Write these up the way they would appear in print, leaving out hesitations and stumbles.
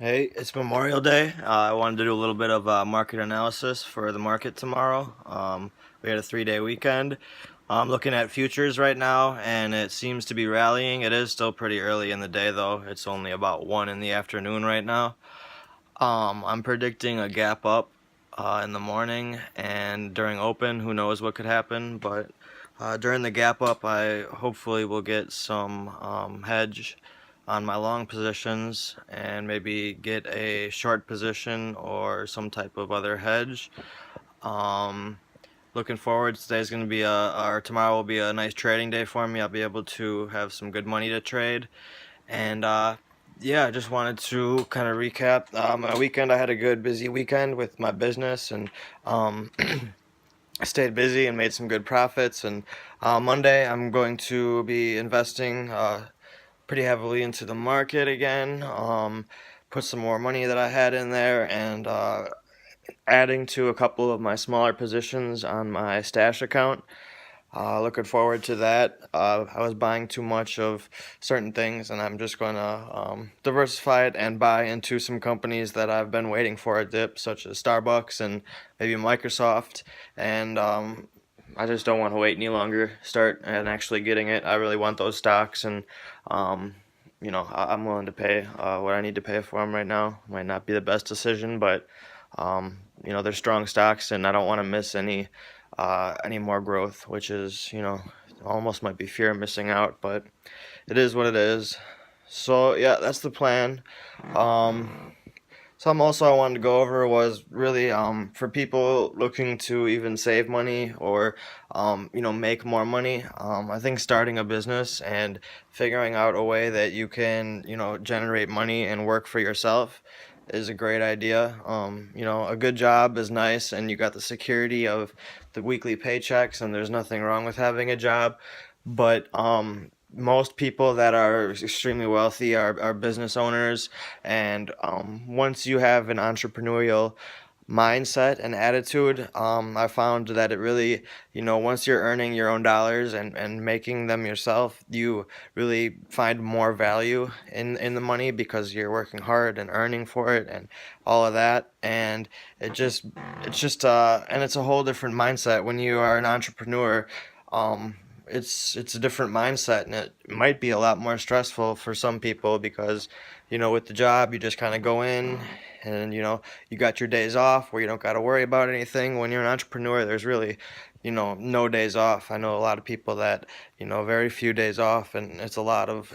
Hey, it's Memorial Day. I wanted to do a little bit of market analysis for the market tomorrow. We had a 3-day weekend. I'm looking at futures right now, and it seems to be rallying. It is still pretty early in the day, though. It's only about 1 in the afternoon right now. I'm predicting a gap up in the morning, and during open, who knows what could happen. But during the gap up, I hopefully will get some hedge on my long positions and maybe get a short position or some type of other hedge. Um, Looking forward, today's going to be or tomorrow will be a nice trading day for me. I'll be able to have some good money to trade. And yeah, I just wanted to kind of recap my weekend. I had a good, busy weekend with my business, and um, I stayed busy and made some good profits. And Monday, I'm going to be investing pretty heavily into the market again. Put some more money that I had in there, and adding to a couple of my smaller positions on my stash account. Looking forward to that. I was buying too much of certain things, and I'm just going to diversify it and buy into some companies that I've been waiting for a dip, such as Starbucks and maybe Microsoft. And I just don't want to wait any longer. Start and actually getting it. I really want those stocks, and um, I'm willing to pay what I need to pay for them right now. Might not be the best decision, but they're strong stocks, and I don't want to miss any more growth, which is, almost might be fear of missing out, but it is what it is. So yeah, that's the plan. Um, Something also I wanted to go over was really for people looking to even save money or make more money. I think starting a business and figuring out a way that you can generate money and work for yourself is a great idea. A good job is nice, and you got the security of the weekly paychecks, and there's nothing wrong with having a job. But most people that are extremely wealthy are business owners, and once you have an entrepreneurial mindset and attitude, I found that it really, once you're earning your own dollars and making them yourself, you really find more value in the money because you're working hard and earning for it and all of that. And and it's a whole different mindset when you are an entrepreneur. It's a different mindset, and it might be a lot more stressful for some people because with the job you just kind of go in, and you got your days off where you don't got to worry about anything. When you're an entrepreneur, there's really no days off. I know a lot of people that very few days off, and it's a lot of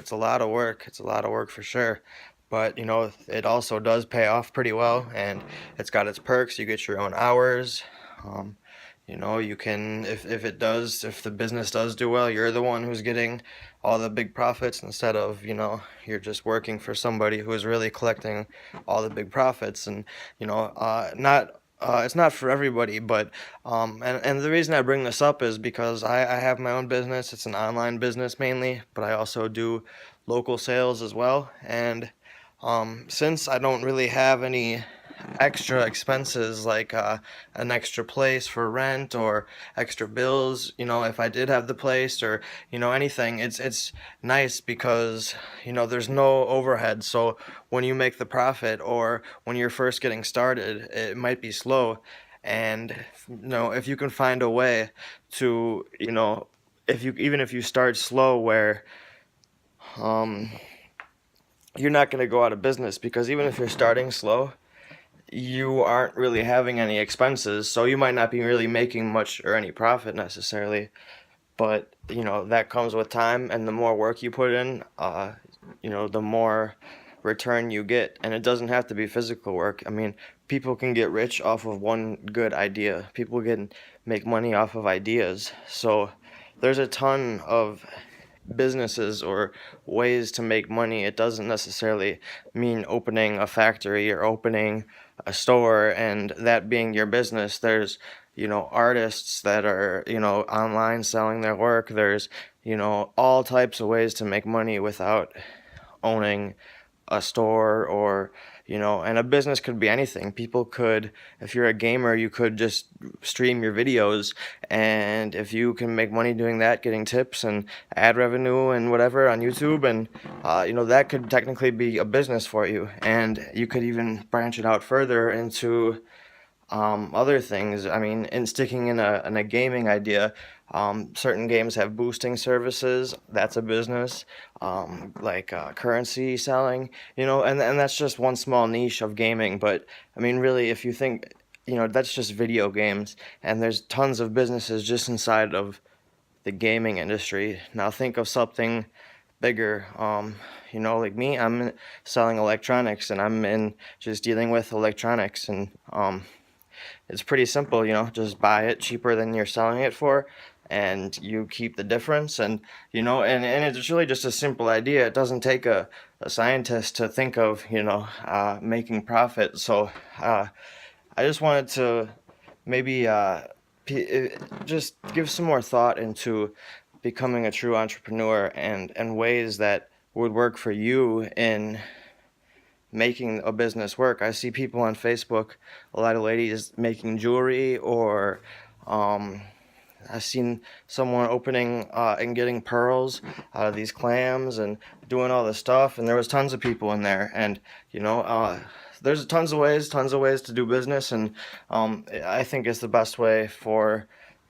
work. It's a lot of work for sure, but it also does pay off pretty well, and it's got its perks. You get your own hours. um, you can, if the business does do well, you're the one who's getting all the big profits instead of, you're just working for somebody who is really collecting all the big profits. And, not, it's not for everybody, but, and the reason I bring this up is because I have my own business. It's an online business mainly, but I also do local sales as well. And, since I don't really have any extra expenses like an extra place for rent or extra bills, if I did have the place or anything, it's nice because there's no overhead. So when you make the profit or when you're first getting started, it might be slow. And if you can find a way to if you start slow where um you're not going to go out of business, because even if you're starting slow, you aren't really having any expenses, so you might not be really making much or any profit necessarily. But that comes with time, and the more work you put in, the more return you get. And it doesn't have to be physical work. I mean, people can get rich off of one good idea. People can make money off of ideas. So there's a ton of businesses or ways to make money. It doesn't necessarily mean opening a factory or opening a store and that being your business. There's, artists that are, online selling their work. There's, all types of ways to make money without owning a store, or and a business could be anything. People could, if you're a gamer, you could just stream your videos, and if you can make money doing that, getting tips and ad revenue and whatever on YouTube, and that could technically be a business for you, and you could even branch it out further into other things. I mean, in sticking in a gaming idea, certain games have boosting services. That's a business. Like currency selling, and that's just one small niche of gaming. But I mean, really, if you think, that's just video games, and there's tons of businesses just inside of the gaming industry. Now think of something bigger. Like me, I'm selling electronics, and I'm in just dealing with electronics, and it's pretty simple, just buy it cheaper than you're selling it for, and you keep the difference. And and it's really just a simple idea. It doesn't take a scientist to think of, making profit. So I just wanted to maybe just give some more thought into becoming a true entrepreneur, and ways that would work for you in making a business work. I see people on Facebook, a lot of ladies making jewelry, or I've seen someone opening and getting pearls out of these clams and doing all this stuff, and there was tons of people in there, and there's tons of ways to do business, and I think it's the best way for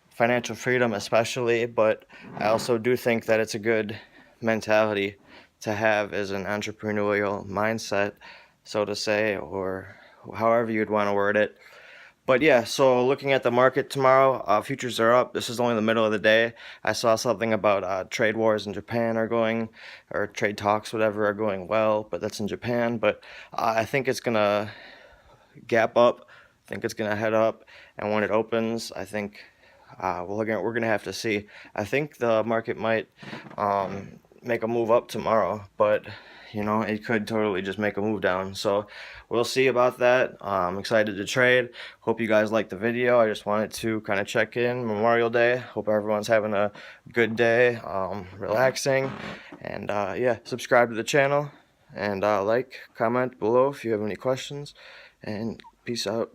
financial freedom especially, but I also do think that it's a good mentality to have as an entrepreneurial mindset, so to say, or however you'd want to word it. But yeah, so looking at the market tomorrow, futures are up. This is only the middle of the day. I saw something about trade wars in Japan are going, or trade talks, whatever, are going well, but that's in Japan. But I think it's gonna gap up. I think it's gonna head up, and when it opens, I think we're gonna have to see. I think the market might make a move up tomorrow, but it could totally just make a move down. So we'll see about that. I'm excited to trade. Hope you guys liked the video. I just wanted to kind of check in. Memorial Day. Hope everyone's having a good day, relaxing, and yeah, subscribe to the channel, and like, comment below if you have any questions, and peace out.